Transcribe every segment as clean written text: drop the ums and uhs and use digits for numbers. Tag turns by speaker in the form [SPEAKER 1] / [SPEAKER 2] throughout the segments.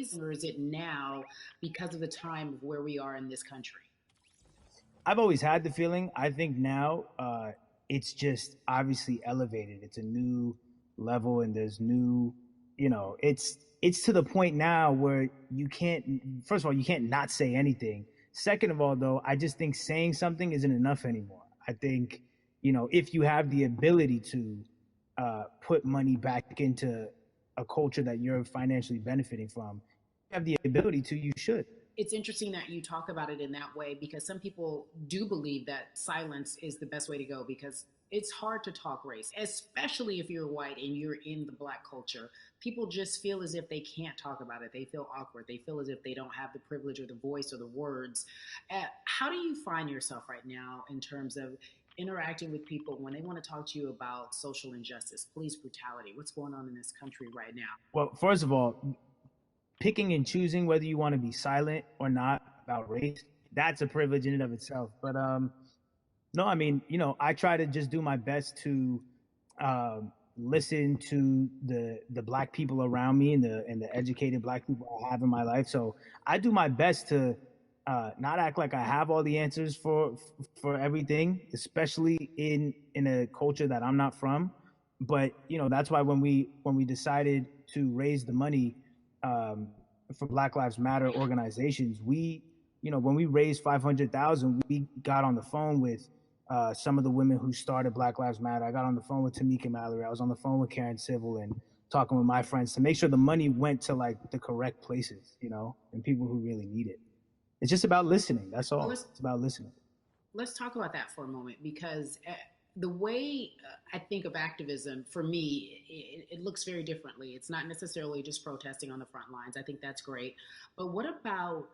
[SPEAKER 1] 60s, or is it now because of the time of where we are in this country?
[SPEAKER 2] I've always had the feeling. I think now it's just obviously elevated. It's a new level, and there's new, it's to the point now where you can't. First of all, you can't not say anything. Second of all, though, I just think saying something isn't enough anymore. I think if you have the ability to put money back into a culture that you're financially benefiting from, you have the ability to. You should.
[SPEAKER 1] It's interesting that you talk about it in that way because some people do believe that silence is the best way to go because it's hard to talk race, especially if you're white and you're in the black culture. People just feel as if they can't talk about it. They feel awkward. They feel as if they don't have the privilege or the voice or the words. How do you find yourself right now in terms of interacting with people when they want to talk to you about social injustice, police brutality, what's going on in this country right now?
[SPEAKER 2] Well, first of all, picking and choosing whether you want to be silent or not about race, that's a privilege in and of itself. But no, I mean, I try to just do my best to listen to the black people around me and the educated black people I have in my life. So I do my best to not act like I have all the answers for everything, especially in a culture that I'm not from. But that's why when we decided to raise the money for Black Lives Matter organizations, when we raised 500,000, we got on the phone with some of the women who started Black Lives Matter. I got on the phone with Tamika Mallory. I was on the phone with Karen Civil and talking with my friends to make sure the money went to like the correct places, and people who really need it. It's just about listening. That's
[SPEAKER 1] Well,
[SPEAKER 2] all. It's about listening.
[SPEAKER 1] let's talk about that for a moment because the way I think of activism, for me, it looks very differently. It's not necessarily just protesting on the front lines. I think that's great. But what about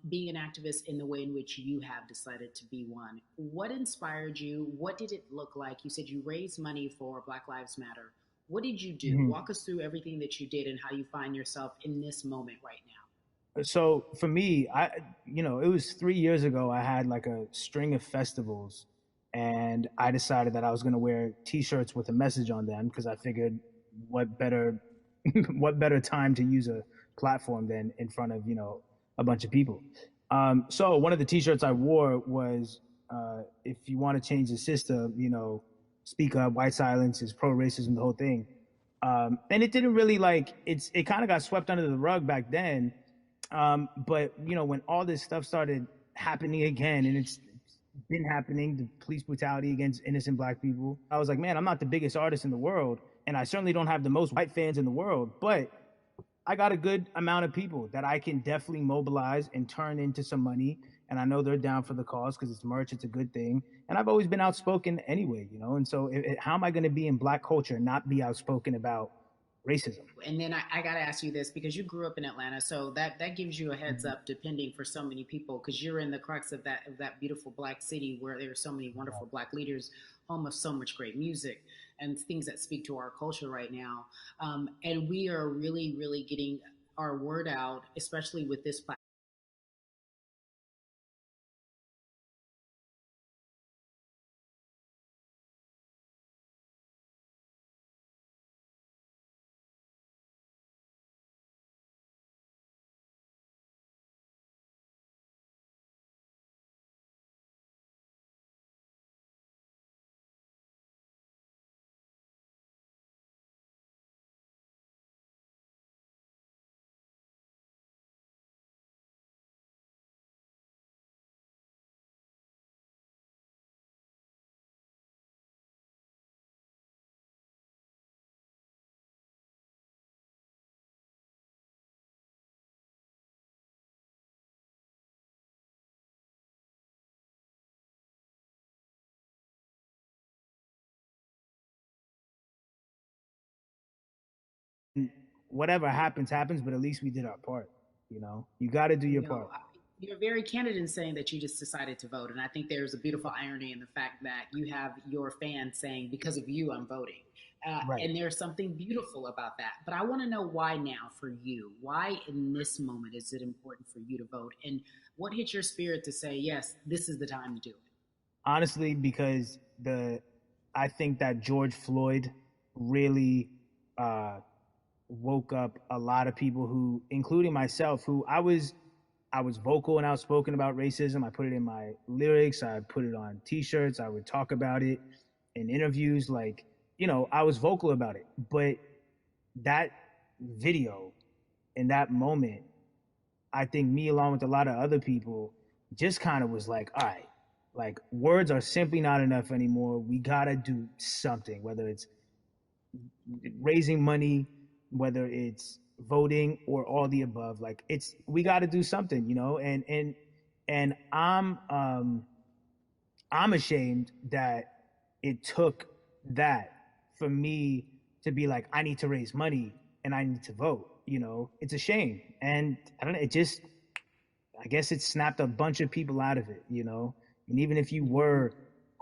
[SPEAKER 1] being an activist in the way in which you have decided to be one? What inspired you? What did it look like? You said you raised money for Black Lives Matter. What did you do?
[SPEAKER 2] Mm-hmm.
[SPEAKER 1] Walk us through everything that you did and how you find yourself in this moment right now.
[SPEAKER 2] So for me, it was 3 years ago. I had like a string of festivals, and I decided that I was going to wear T-shirts with a message on them because I figured, what better, what better time to use a platform than in front of a bunch of people. So one of the T-shirts I wore was, "If you want to change the system, speak up. White silence is pro racism. The whole thing." And it didn't really it kind of got swept under the rug back then. But when all this stuff started happening again, and it's been happening, the police brutality against innocent black people, I was like, man, I'm not the biggest artist in the world, and I certainly don't have the most white fans in the world, but I got a good amount of people that I can definitely mobilize and turn into some money. And I know they're down for the cause because it's merch, it's a good thing. And I've always been outspoken anyway, And so, how am I going to be in black culture and not be outspoken about racism?
[SPEAKER 1] And then I got to ask you this because you grew up in Atlanta, so that gives you a heads up, depending for so many people, because you're in the crux of that beautiful black city where there are so many wonderful black leaders, home of so much great music and things that speak to our culture right now. And we are really, really getting our word out, especially with this platform.
[SPEAKER 2] Whatever happens, happens, but at least we did our part. You got to do your
[SPEAKER 1] You know,
[SPEAKER 2] part.
[SPEAKER 1] you're very candid in saying that you just decided to vote, and I think there's a beautiful irony in the fact that you have your fans saying, "Because of you, I'm voting,"
[SPEAKER 2] Right.
[SPEAKER 1] and there's something beautiful about that. But I want to know why now for you. Why in this moment is it important for you to vote, and what hit your spirit to say, "Yes, this is the time to do it"?
[SPEAKER 2] Honestly, because I think that George Floyd really uh, woke up a lot of people who, including myself, who I was vocal and outspoken about racism. I put it in my lyrics. I put it on T-shirts. I would talk about it in interviews. Like, you know, I was vocal about it. But that video in that moment, I think me along with a lot of other people just kind of was like, all right, like words are simply not enough anymore. We gotta do something, whether it's raising money, whether it's voting or all the above. Like it's we got to do something, you know. And I'm ashamed that it took that for me to be like I need to raise money and I need to vote. You know, it's a shame, and I don't know. It just I guess it snapped a bunch of people out of it. You know, and even if you were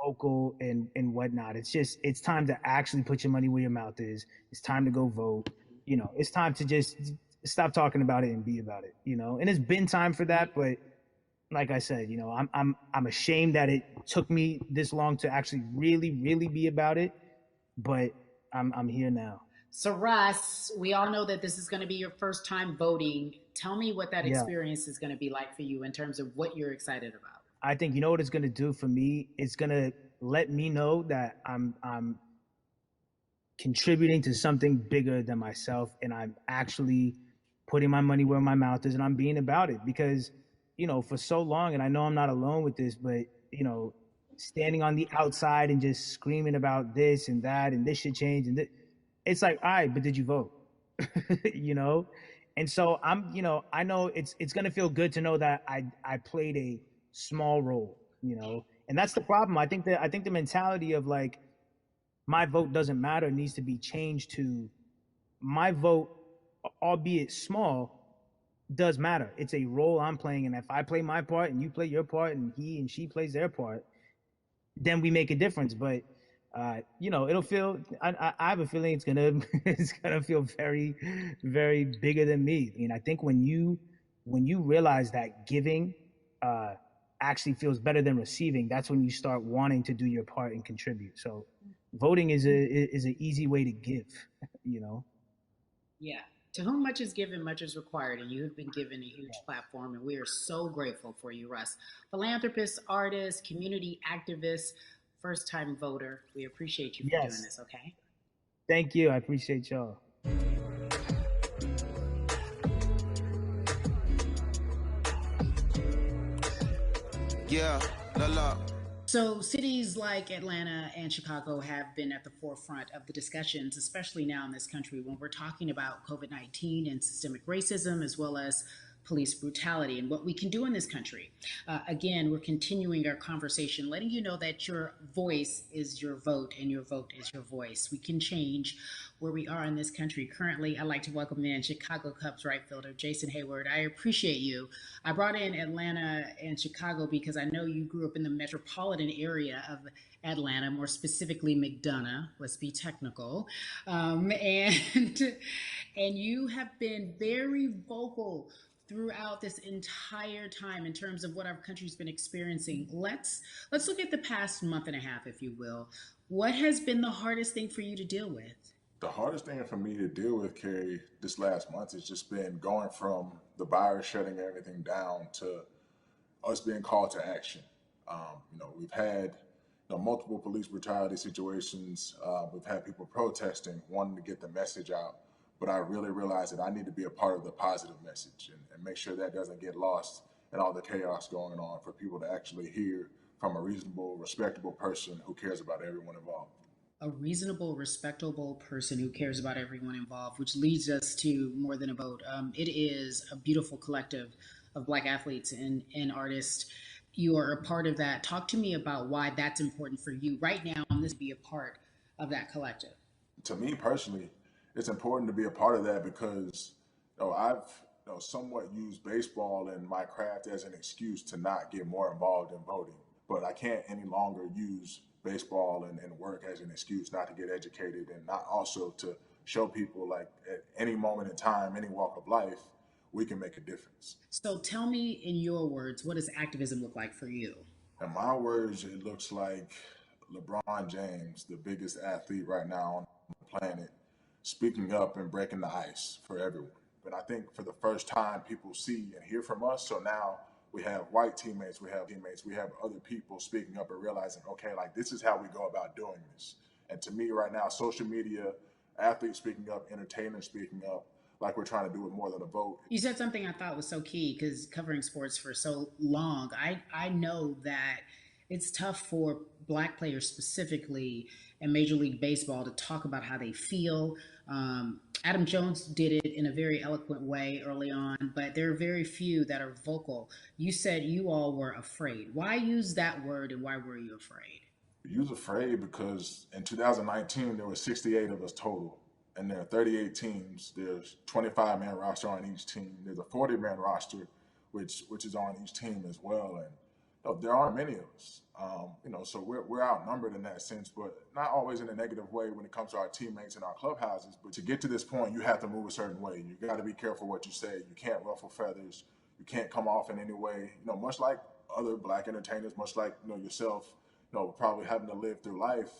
[SPEAKER 2] vocal and whatnot. It's just it's time to actually put your money where your mouth is. It's time to go vote. You know, it's time to just stop talking about it and be about it. You know, and it's been time for that, but like I said, you know, I'm ashamed that it took me this long to actually really be about it, but I'm here now.
[SPEAKER 1] So, Russ, we all know that this is going to be your first time voting. Tell me what that
[SPEAKER 2] Yeah,
[SPEAKER 1] experience is going to be like for you in terms of what you're excited about.
[SPEAKER 2] I think you know what it's gonna do for me. It's gonna let me know that I'm contributing to something bigger than myself and I'm actually putting my money where my mouth is and I'm being about it because you know for so long and I know I'm not alone with this but you know standing on the outside and just screaming about this and that and this should change and it's like all right but did you vote you know and so I'm you know I know it's going to feel good to know that I played a small role you know and that's the problem I think the mentality of like my vote doesn't matter needs to be changed to my vote, albeit small, does matter. It's a role I'm playing, and if I play my part and you play your part, and he and she plays their part, then we make a difference. But you know, it'll feel. I have a feeling it's gonna it's gonna feel very bigger than me. I mean, I think when you realize that giving uh, actually feels better than receiving, that's when you start wanting to do your part and contribute. So voting is an easy way to give, you know.
[SPEAKER 1] Yeah. To whom much is given, much is required, and you have been given a huge platform, and we are so grateful for you, Russ. Philanthropist, artist, community activist, first time voter. We appreciate you for doing
[SPEAKER 2] Yes,
[SPEAKER 1] this, okay?
[SPEAKER 2] thank you. I appreciate y'all.
[SPEAKER 3] Yeah, la la.
[SPEAKER 1] So, cities like Atlanta and Chicago have been at the forefront of the discussions, especially now in this country when we're talking about COVID 19 and systemic racism, as well as police brutality and what we can do in this country. Again, we're continuing our conversation, letting you know that your voice is your vote and your vote is your voice. We can change where we are in this country. Currently, I'd like to welcome in Chicago Cubs right fielder Jason Hayward. I appreciate you. I brought in Atlanta and Chicago because I know you grew up in the metropolitan area of Atlanta, more specifically McDonough. Let's be technical, and and you have been very vocal throughout this entire time in terms of what our country's been experiencing. Let's look at the past month and a half, if you will. What has been the hardest thing for you to deal with?
[SPEAKER 3] The hardest thing for me to deal with, Carrie, this last month has just been going from the virus shutting everything down to us being called to action. We've had multiple police brutality situations. We've had people protesting, wanting to get the message out. But I really realized that I need to be a part of the positive message and make sure that doesn't get lost in all the chaos going on for people to actually hear from a reasonable, respectable person who cares about everyone involved.
[SPEAKER 1] A reasonable, respectable person who cares about everyone involved, which leads us to More Than a Vote. It is a beautiful collective of Black athletes and artists. You are a part of that. Talk to me about why that's important for you right now on this be a part of that collective.
[SPEAKER 3] To me personally, it's important to be a part of that because I've somewhat used baseball and my craft as an excuse to not get more involved in voting. But I can't any longer use baseball and work as an excuse not to get educated and not also to show people like at any moment in time, any walk of life, we can make a difference.
[SPEAKER 1] So tell me in your words, what does activism look like for you?
[SPEAKER 3] In my words, it looks like LeBron James, the biggest athlete right now on the planet, speaking up and breaking the ice for everyone. But I think for the first time, people see and hear from us. So now we have white teammates, we have other people speaking up and realizing, okay, like this is how we go about doing this. And to me, right now, social media, athletes speaking up, entertainers speaking up, like we're trying to do with More Than a Vote.
[SPEAKER 1] You said something I thought was so key because covering sports for so long, I know that it's tough for black players specifically in Major League Baseball to talk about how they feel. Adam Jones did it in a very eloquent way early on, but there are very few that are vocal. You said you all were afraid. Why use that word and why were you afraid?
[SPEAKER 3] You was afraid because in 2019 there were 68 of us total, and there are 38 teams. There's 25-man roster on each team. There's a 40-man roster, which is on each team as well. And there aren't many of us. So we're outnumbered in that sense, but not always in a negative way when it comes to our teammates and our clubhouses. But to get to this point, you have to move a certain way. You got to be careful what you say. You can't ruffle feathers. You can't come off in any way. Much like other black entertainers, much like yourself. Probably having to live through life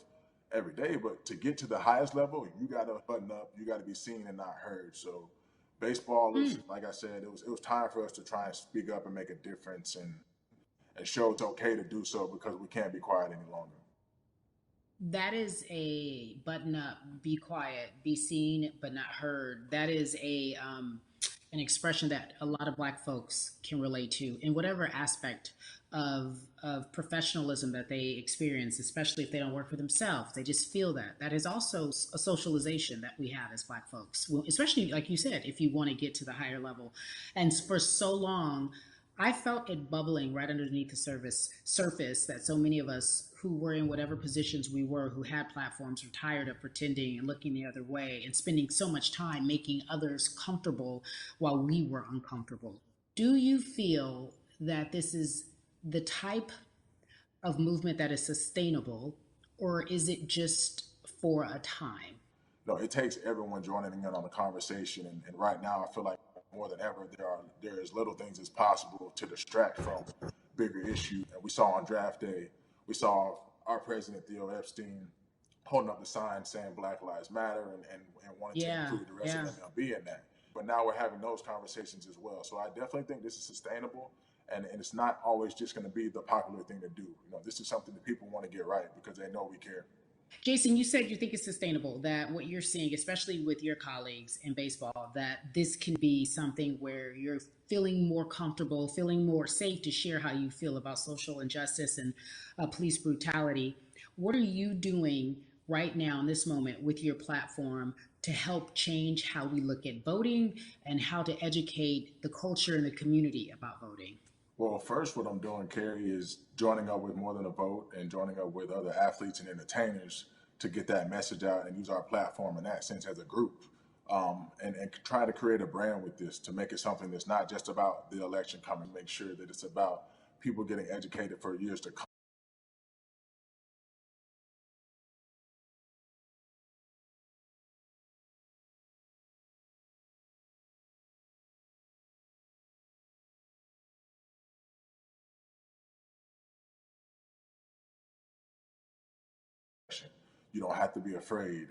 [SPEAKER 3] every day. But to get to the highest level, you got to button up. You got to be seen and not heard. So baseball is, like I said, it was time for us to try and speak up and make a difference and show it's okay to do so because we can't be quiet any longer.
[SPEAKER 1] That is a button up, be quiet, be seen but not heard. That is an expression that a lot of black folks can relate to in whatever aspect of professionalism that they experience, especially if they don't work for themselves. They just feel that. That is also a socialization that we have as black folks, especially like you said, if you want to get to the higher level. And for so long, I felt it bubbling right underneath the surface that so many of us who were in whatever positions we were, who had platforms, were tired of pretending and looking the other way and spending so much time making others comfortable while we were uncomfortable. Do you feel that this is the type of movement that is sustainable, or is it just for a time?
[SPEAKER 3] No, it takes everyone joining in on the conversation. And right now, I feel like more than ever, there is little things as possible to distract from bigger issues. And we saw on draft day, we saw our president, Theo Epstein, holding up the sign saying Black Lives Matter and wanting to include the rest of MLB in that. But now we're having those conversations as well. So I definitely think this is sustainable. And it's not always just going to be the popular thing to do. This is something that people want to get right because they know we care.
[SPEAKER 1] Jason, you said you think it's sustainable, that what you're seeing, especially with your colleagues in baseball, that this can be something where you're feeling more comfortable, feeling more safe to share how you feel about social injustice and police brutality. What are you doing right now in this moment with your platform to help change how we look at voting and how to educate the culture and the community about voting?
[SPEAKER 3] Well, first, what I'm doing, Carrie, is joining up with More Than a Vote and joining up with other athletes and entertainers to get that message out and use our platform in that sense as a group. And try to create a brand with this to make it something that's not just about the election coming, make sure that it's about people getting educated for years to come. You don't have to be afraid.